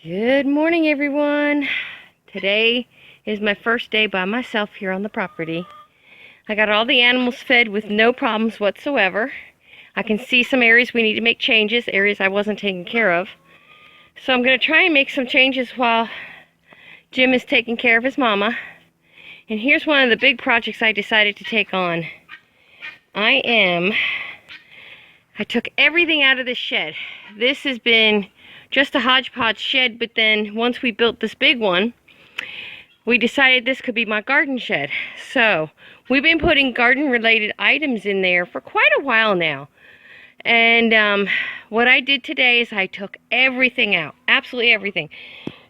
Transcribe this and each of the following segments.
Good morning, everyone. Today is my first day by myself here on the property. I got all the animals fed with no problems whatsoever. I can see some areas we need to make changes, areas I wasn't taking care of. So I'm going to try and make some changes while Jim is taking care of his mama. And here's one of the big projects I decided to take on. I took everything out of this shed. This has been just a hodgepodge shed, but then once we built this big one, we decided this could be my garden shed. So we've been putting garden related items in there for quite a while now. And what I did today is I took everything out, absolutely everything.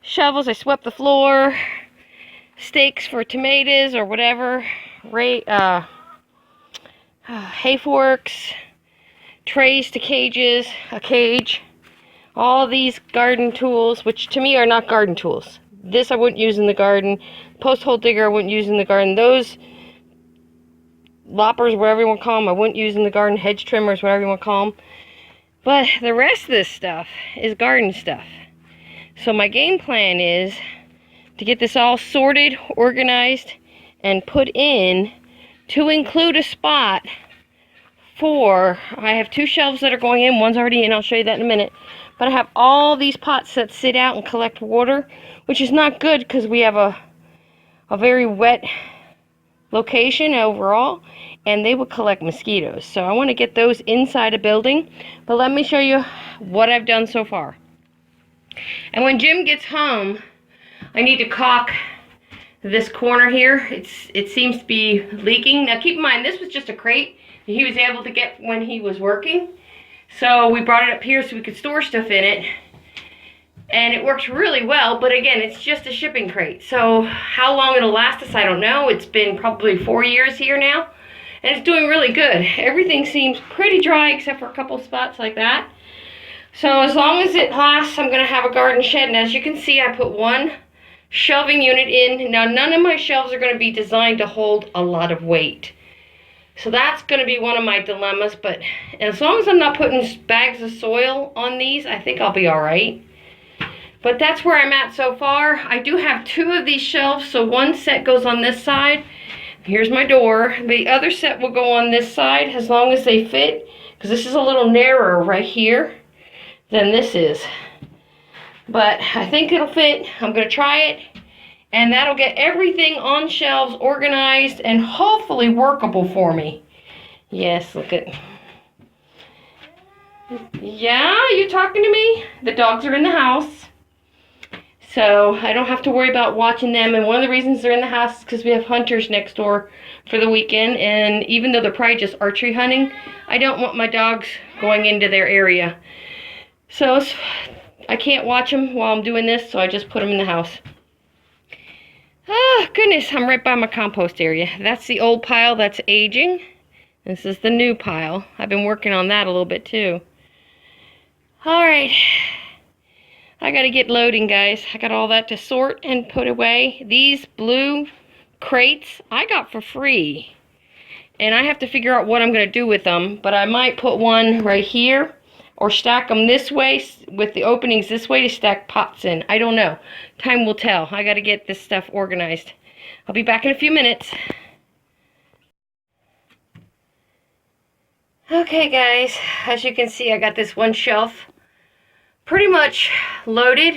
Shovels, I swept the floor, stakes for tomatoes or whatever, hay forks, trays to cages, a cage, all these garden tools, which to me are not garden tools. This I wouldn't use in the garden. Post hole digger I wouldn't use in the garden. Those loppers, whatever you want to call them, I wouldn't use in the garden. Hedge trimmers, whatever you want to call them. But the rest of this stuff is garden stuff. So my game plan is to get this all sorted, organized, and put in to include a spot for, I have 2 shelves that are going in. One's already in. I'll show you that in a minute. But I have all these pots that sit out and collect water, which is not good because we have a very wet location overall, and they will collect mosquitoes. So I want to get those inside a building. But let me show you what I've done so far. And when Jim gets home, I need to caulk this corner here. It seems to be leaking. Now keep in mind, this was just a crate that he was able to get when he was working. So we brought it up here so we could store stuff in it. And it works really well, but again, it's just a shipping crate. So how long it'll last us, I don't know. It's been probably 4 years here now, and it's doing really good. Everything seems pretty dry except for a couple spots like that. So as long as it lasts, I'm gonna have a garden shed. And as you can see, I put 1 shelving unit in. Now none of my shelves are gonna be designed to hold a lot of weight. So that's going to be one of my dilemmas, but as long as I'm not putting bags of soil on these, I think I'll be all right. But that's where I'm at so far. I do have 2 of these shelves, so one set goes on this side. Here's my door. The other set will go on this side as long as they fit, because this is a little narrower right here than this is. But I think it'll fit. I'm going to try it. And that'll get everything on shelves organized and hopefully workable for me. Yes, look at... Yeah, you talking to me? The dogs are in the house. So I don't have to worry about watching them. And one of the reasons they're in the house is because we have hunters next door for the weekend. And even though they're probably just archery hunting, I don't want my dogs going into their area. So I can't watch them while I'm doing this, so I just put them in the house. Oh, goodness, I'm right by my compost area. That's the old pile that's aging. This is the new pile. I've been working on that a little bit, too. All right. I got to get loading, guys. I got all that to sort and put away. These blue crates I got for free. And I have to figure out what I'm going to do with them. But I might put one right here, or stack them this way with the openings this way to stack pots in. I don't know. Time will tell. I got to get this stuff organized. I'll be back in a few minutes. Okay, guys. As you can see, I got this one shelf pretty much loaded.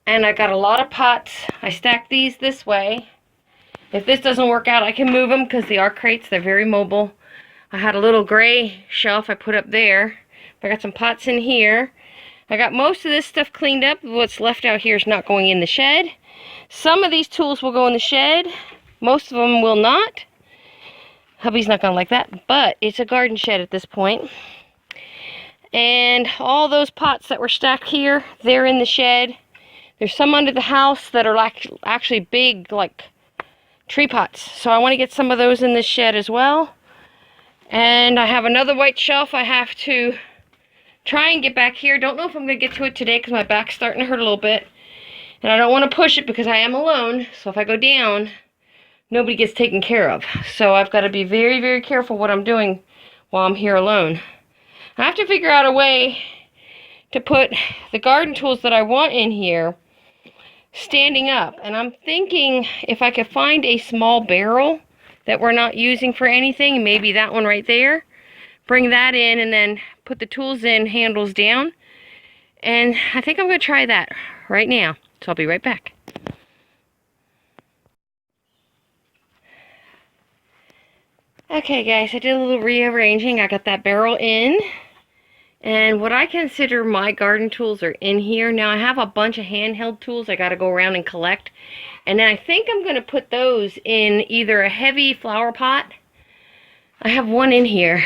And I got a lot of pots. I stacked these this way. If this doesn't work out, I can move them because they are crates. They're very mobile. I had a little gray shelf I put up there. I got some pots in here. I got most of this stuff cleaned up. What's left out here is not going in the shed. Some of these tools will go in the shed. Most of them will not. Hubby's not going to like that, but it's a garden shed at this point. And all those pots that were stacked here, they're in the shed. There's some under the house that are actually big, like tree pots. So I want to get some of those in this shed as well. And I have another white shelf I have to try and get back here. Don't know if I'm going to get to it today because my back's starting to hurt a little bit. And I don't want to push it because I am alone. So if I go down, nobody gets taken care of. So I've got to be very, very careful what I'm doing while I'm here alone. I have to figure out a way to put the garden tools that I want in here standing up. And I'm thinking if I could find a small barrel that we're not using for anything, maybe that one right there, bring that in and then put the tools in, handles down. And I think I'm going to try that right now. So I'll be right back. Okay guys, I did a little rearranging. I got that barrel in. And what I consider my garden tools are in here. Now I have a bunch of handheld tools I got to go around and collect. And then I think I'm going to put those in either a heavy flower pot. I have one in here.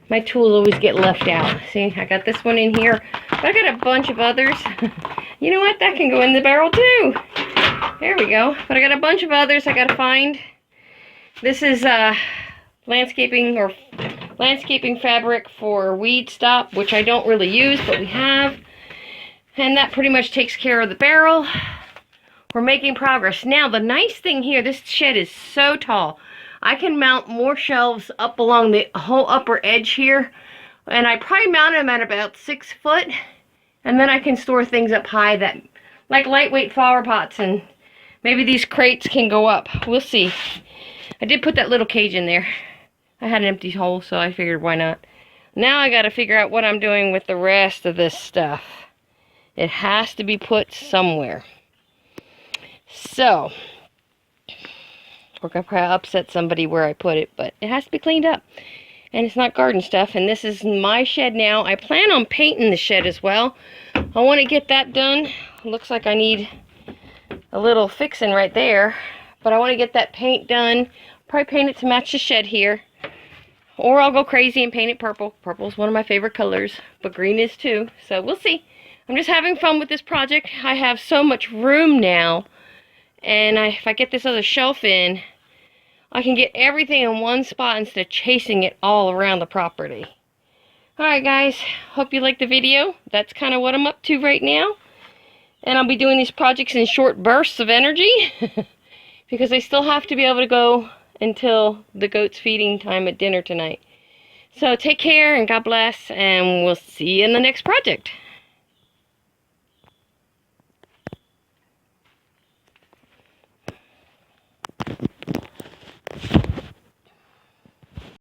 My tools always get left out. See, I got this one in here. But I got a bunch of others. You know what? That can go in the barrel too. There we go. But I got a bunch of others I got to find. This is landscaping fabric for weed stop, which I don't really use, but we have. And that pretty much takes care of the barrel. We're making progress. Now, the nice thing here, this shed is so tall. I can mount more shelves up along the whole upper edge here. And I probably mount them at about 6 foot. And then I can store things up high that, like lightweight flower pots, and maybe these crates can go up. We'll see. I did put that little cage in there. I had an empty hole, so I figured why not. Now I got to figure out what I'm doing with the rest of this stuff. It has to be put somewhere. So, we're going to probably upset somebody where I put it, but it has to be cleaned up. And it's not garden stuff, and this is my shed now. I plan on painting the shed as well. I want to get that done. Looks like I need a little fixing right there, but I want to get that paint done. Probably paint it to match the shed here. Or I'll go crazy and paint it purple. Purple is one of my favorite colors, but green is too. So we'll see. I'm just having fun with this project. I have so much room now. And if I get this other shelf in, I can get everything in one spot instead of chasing it all around the property. Alright guys, hope you liked the video. That's kind of what I'm up to right now. And I'll be doing these projects in short bursts of energy. Because I still have to be able to go until the goat's feeding time at dinner tonight. So take care and God bless, and we'll see you in the next project.